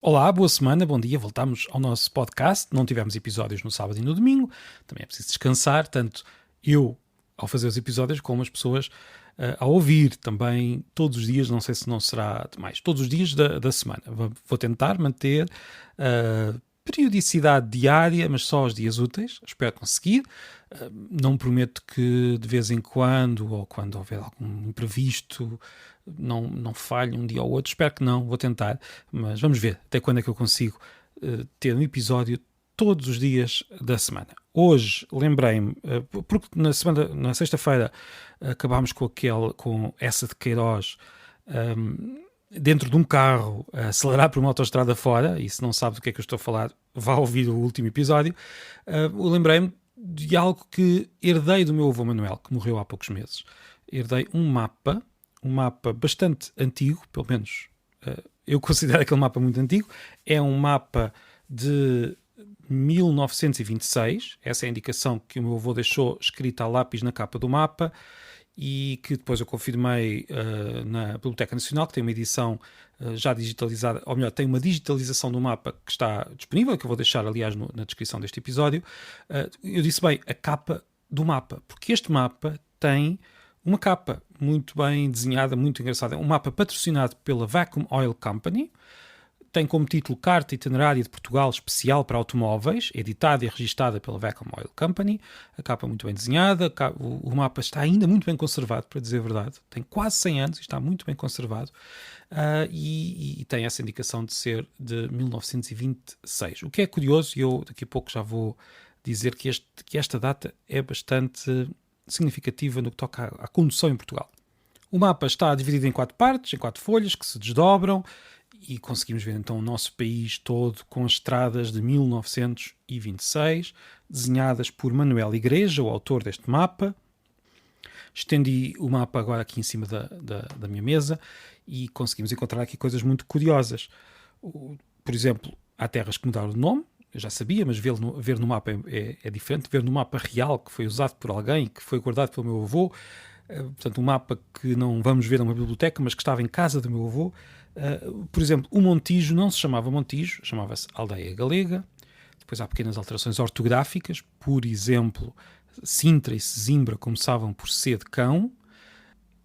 Olá, boa semana, bom dia. Voltamos ao nosso podcast. Não tivemos episódios no sábado e no domingo. Também é preciso descansar, tanto eu ao fazer os episódios como as pessoas a ouvir também todos os dias. Não sei se não será demais. Todos os dias da semana. Vou tentar manter periodicidade diária, mas só aos dias úteis. Espero conseguir. Não prometo que de vez em quando, ou quando houver algum imprevisto, não falhe um dia ou outro. Espero que não, vou tentar. Mas vamos ver até quando é que eu consigo ter um episódio todos os dias da semana. Hoje lembrei-me, porque na sexta-feira acabámos com essa de Queiroz, dentro de um carro a acelerar por uma autoestrada fora, e se não sabe do que é que eu estou a falar, vá ouvir o último episódio. Eu lembrei-me de algo que herdei do meu avô Manuel, que morreu há poucos meses. Herdei um mapa bastante antigo, pelo menos eu considero aquele mapa muito antigo. É um mapa de 1926, essa é a indicação que o meu avô deixou escrita a lápis na capa do mapa, e que depois eu confirmei na Biblioteca Nacional, que tem uma edição já digitalizada, ou melhor, tem uma digitalização do mapa que está disponível, que eu vou deixar, aliás, na descrição deste episódio. Eu disse bem, a capa do mapa, porque este mapa tem uma capa muito bem desenhada, muito engraçada. É um mapa patrocinado pela Vacuum Oil Company. Tem como título Carta Itinerária de Portugal Especial para Automóveis, editada e registada pela Vacuum Oil Company. A capa muito bem desenhada, o mapa está ainda muito bem conservado, para dizer a verdade. Tem quase 100 anos e está muito bem conservado. E tem essa indicação de ser de 1926. O que é curioso, e eu daqui a pouco já vou dizer que esta data é bastante significativa no que toca à condução em Portugal. O mapa está dividido em 4 partes, em 4 folhas que se desdobram, e conseguimos ver então o nosso país todo com as estradas de 1926, desenhadas por Manuel Igreja, o autor deste mapa. Estendi o mapa agora aqui em cima da minha mesa e conseguimos encontrar aqui coisas muito curiosas. Por exemplo, há terras que mudaram de nome, eu já sabia, mas ver no mapa é diferente. Ver no mapa real, que foi usado por alguém, que foi guardado pelo meu avô, portanto um mapa que não vamos ver numa biblioteca, mas que estava em casa do meu avô. Por exemplo, o Montijo não se chamava Montijo, chamava-se Aldeia Galega. Depois há pequenas alterações ortográficas, por exemplo, Sintra e Sesimbra começavam por C de cão,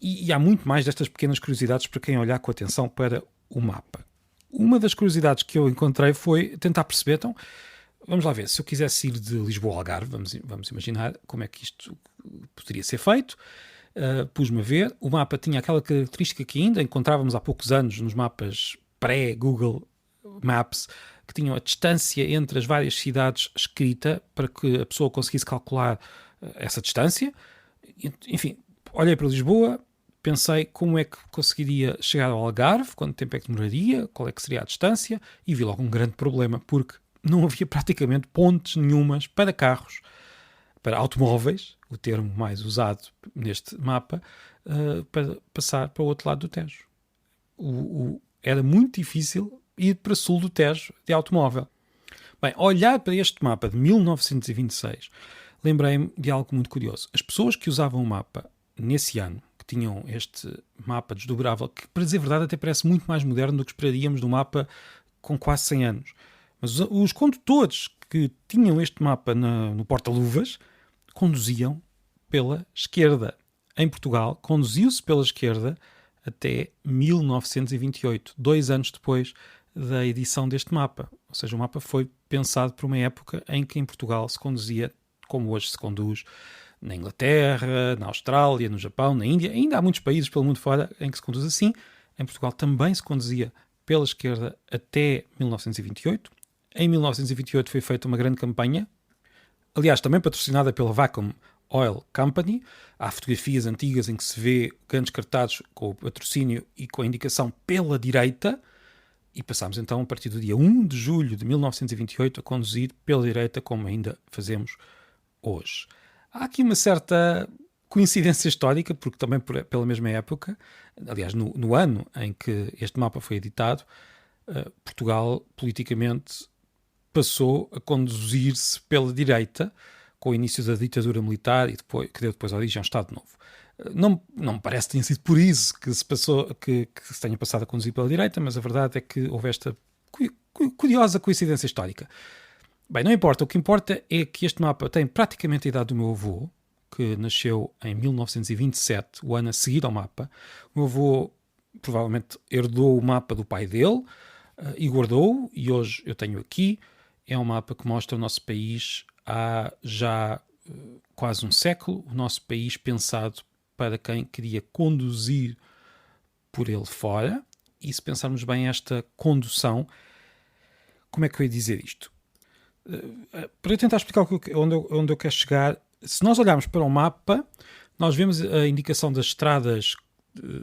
e há muito mais destas pequenas curiosidades para quem olhar com atenção para o mapa. Uma das curiosidades que eu encontrei foi tentar perceber, então, vamos lá ver, se eu quisesse ir de Lisboa ao Algarve, vamos imaginar como é que isto poderia ser feito. Pus-me a ver, o mapa tinha aquela característica que ainda encontrávamos há poucos anos nos mapas pré-Google Maps, que tinham a distância entre as várias cidades escrita para que a pessoa conseguisse calcular essa distância. Enfim, olhei para Lisboa, pensei como é que conseguiria chegar ao Algarve, quanto tempo é que demoraria, qual é que seria a distância, e vi logo um grande problema, porque não havia praticamente pontes nenhumas para carros, para automóveis, o termo mais usado neste mapa, para passar para o outro lado do Tejo. Era muito difícil ir para sul do Tejo de automóvel. Bem, olhar para este mapa de 1926, lembrei-me de algo muito curioso. As pessoas que usavam o mapa nesse ano, que tinham este mapa desdobrável, que para dizer a verdade até parece muito mais moderno do que esperaríamos de um mapa com quase 100 anos. Mas os condutores que tinham este mapa no porta-luvas conduziam pela esquerda. Em Portugal, conduziu-se pela esquerda até 1928, 2 anos depois da edição deste mapa. Ou seja, o mapa foi pensado por uma época em que em Portugal se conduzia como hoje se conduz na Inglaterra, na Austrália, no Japão, na Índia. Ainda há muitos países pelo mundo fora em que se conduz assim. Em Portugal também se conduzia pela esquerda até 1928. Em 1928 foi feita uma grande campanha, aliás, também patrocinada pela Vacuum Oil Company. Há fotografias antigas em que se vê grandes cartazes com o patrocínio e com a indicação pela direita, e passámos então, a partir do dia 1 de julho de 1928, a conduzir pela direita, como ainda fazemos hoje. Há aqui uma certa coincidência histórica, porque também pela mesma época, aliás, no ano em que este mapa foi editado, Portugal, politicamente, passou a conduzir-se pela direita, com o início da ditadura militar, que deu depois origem ao Estado Novo. Não me parece que tenha sido por isso que se tenha passado a conduzir pela direita, mas a verdade é que houve esta Curiosa coincidência histórica. Bem, não importa. O que importa é que este mapa tem praticamente a idade do meu avô, que nasceu em 1927, o ano a seguir ao mapa. O meu avô provavelmente herdou o mapa do pai dele e guardou-o, e hoje eu tenho aqui. É um mapa que mostra o nosso país há já quase um século, o nosso país pensado para quem queria conduzir por ele fora. E se pensarmos bem esta condução, como é que eu ia dizer isto? Para eu tentar explicar onde eu quero chegar, se nós olharmos para o mapa, nós vemos a indicação das estradas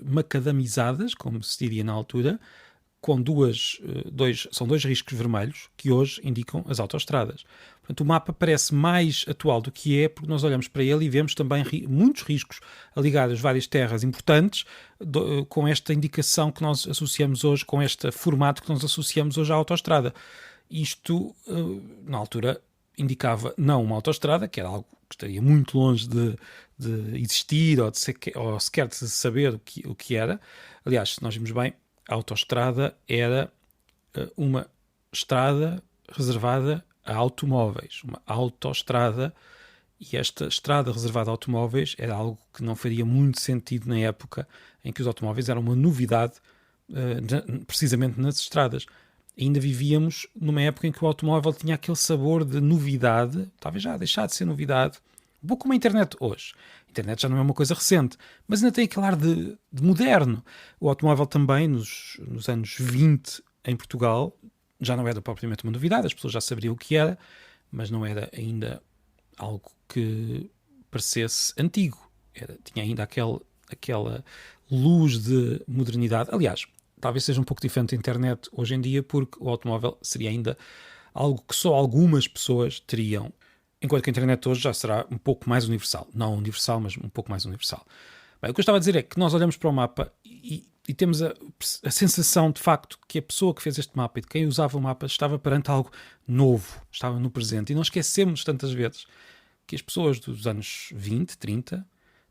macadamizadas, como se diria na altura, com são dois riscos vermelhos que hoje indicam as autoestradas. Portanto, o mapa parece mais atual do que é, porque nós olhamos para ele e vemos também muitos riscos ligados a várias terras importantes, com esta indicação que nós associamos hoje, com este formato que nós associamos hoje à autoestrada. Isto, na altura, indicava não uma autoestrada, que era algo que estaria muito longe de existir ou sequer de saber o que era. Aliás, se nós vimos bem, a autoestrada era uma estrada reservada a automóveis, uma autoestrada, e esta estrada reservada a automóveis era algo que não faria muito sentido na época em que os automóveis eram uma novidade, precisamente nas estradas. Ainda vivíamos numa época em que o automóvel tinha aquele sabor de novidade, talvez já deixar de ser novidade, um pouco como a internet hoje. A internet já não é uma coisa recente, mas ainda tem aquele ar de moderno. O automóvel também, nos anos 20, em Portugal, já não era propriamente uma novidade, as pessoas já sabiam o que era, mas não era ainda algo que parecesse antigo. Tinha ainda aquela luz de modernidade. Aliás, talvez seja um pouco diferente da internet hoje em dia, porque o automóvel seria ainda algo que só algumas pessoas teriam, enquanto que a internet hoje já será um pouco mais universal. Não universal, mas um pouco mais universal. Bem, o que eu estava a dizer é que nós olhamos para o mapa e temos a sensação, de facto, que a pessoa que fez este mapa e de quem usava o mapa estava perante algo novo, estava no presente. E não esquecemos tantas vezes que as pessoas dos anos 20, 30...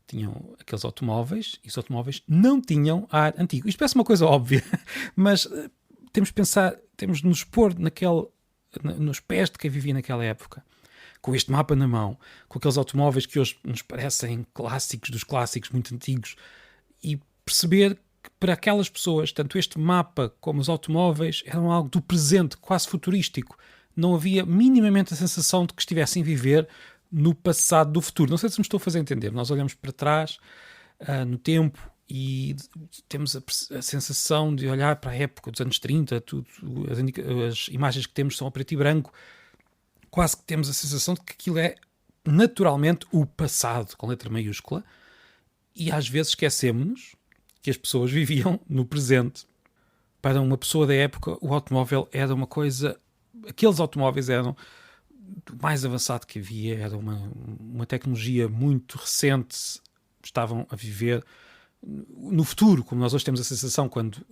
tinham aqueles automóveis e os automóveis não tinham ar antigo. Isto parece uma coisa óbvia, mas temos de pensar, temos de nos pôr nos pés de quem vivia naquela época, com este mapa na mão, com aqueles automóveis que hoje nos parecem clássicos dos clássicos, muito antigos, e perceber que para aquelas pessoas, tanto este mapa como os automóveis eram algo do presente, quase futurístico. Não havia minimamente a sensação de que estivessem a viver no passado do futuro. Não sei se me estou a fazer entender. Nós olhamos para trás no tempo e temos a sensação de olhar para a época dos anos 30, as imagens que temos são a preto e branco, quase que temos a sensação de que aquilo é naturalmente o passado, com letra maiúscula, e às vezes esquecemos-nos que as pessoas viviam no presente. Para uma pessoa da época, o automóvel era uma coisa... Aqueles automóveis eram do mais avançado que havia, era uma tecnologia muito recente, estavam a viver no futuro, como nós hoje temos a sensação quando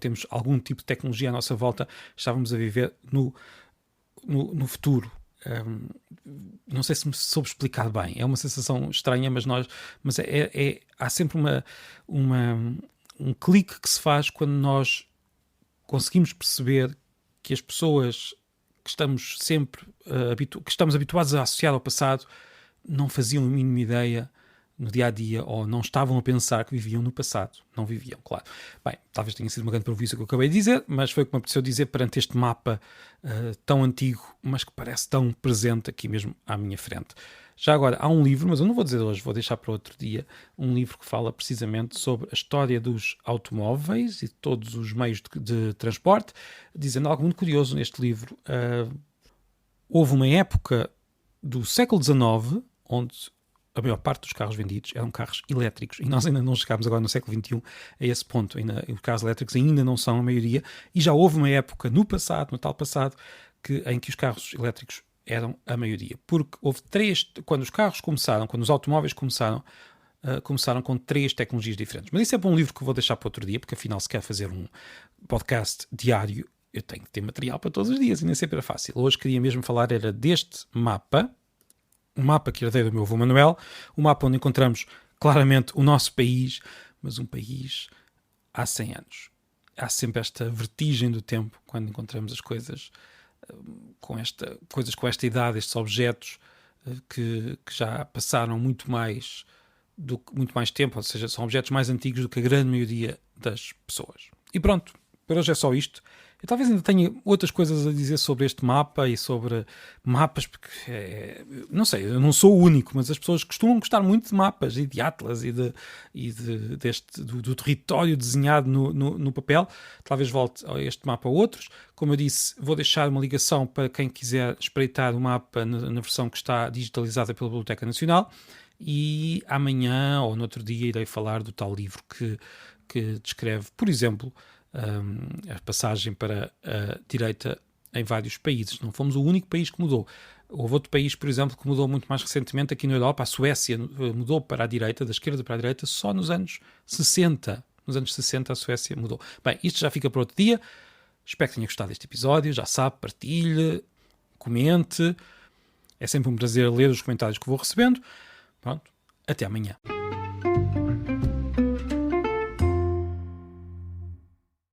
temos algum tipo de tecnologia à nossa volta, estávamos a viver no futuro. Não sei se me soube explicar bem, é uma sensação estranha, mas há sempre um clique que se faz quando nós conseguimos perceber que as pessoas que estamos sempre que estamos habituados a associar ao passado não faziam a mínima ideia no dia-a-dia ou não estavam a pensar que viviam no passado. Não viviam, claro. Bem, talvez tenha sido uma grande prejuízo que eu acabei de dizer, mas foi o que me apeteceu dizer perante este mapa tão antigo, mas que parece tão presente aqui mesmo à minha frente. Já agora, há um livro, mas eu não vou dizer hoje, vou deixar para outro dia, um livro que fala precisamente sobre a história dos automóveis e de todos os meios de transporte, dizendo algo muito curioso neste livro. Houve uma época do século XIX onde a maior parte dos carros vendidos eram carros elétricos e nós ainda não chegámos agora no século XXI a esse ponto. Os carros elétricos ainda não são a maioria e já houve uma época no tal passado, em que os carros elétricos eram a maioria. Porque houve quando os automóveis começaram com 3 tecnologias diferentes. Mas isso é para um livro que eu vou deixar para outro dia, porque afinal se quer fazer um podcast diário, eu tenho que ter material para todos os dias e nem sempre era fácil. Hoje queria mesmo falar era deste mapa, um mapa que herdei do meu avô Manuel, um mapa onde encontramos claramente o nosso país, mas um país há 100 anos. há sempre esta vertigem do tempo quando encontramos as coisas coisas com esta idade, estes objetos que já passaram muito mais tempo, ou seja, são objetos mais antigos do que a grande maioria das pessoas. E pronto, por hoje é só isto. Eu talvez ainda tenha outras coisas a dizer sobre este mapa e sobre mapas, porque não sei, eu não sou o único, mas as pessoas costumam gostar muito de mapas e de atlas do território desenhado no papel. Talvez volte a este mapa a outros. Como eu disse, vou deixar uma ligação para quem quiser espreitar o mapa na versão que está digitalizada pela Biblioteca Nacional. E amanhã ou no outro dia irei falar do tal livro que descreve, por exemplo, a passagem para a direita em vários países. Não fomos o único país que mudou. Houve outro país, por exemplo, que mudou muito mais recentemente aqui na Europa. A Suécia mudou para a direita, da esquerda para a direita, só nos anos 60. Nos anos 60 a Suécia mudou. Bem, isto já fica para outro dia. Espero que tenha gostado deste episódio. Já sabe, partilhe, comente. É sempre um prazer ler os comentários que vou recebendo. Pronto, até amanhã.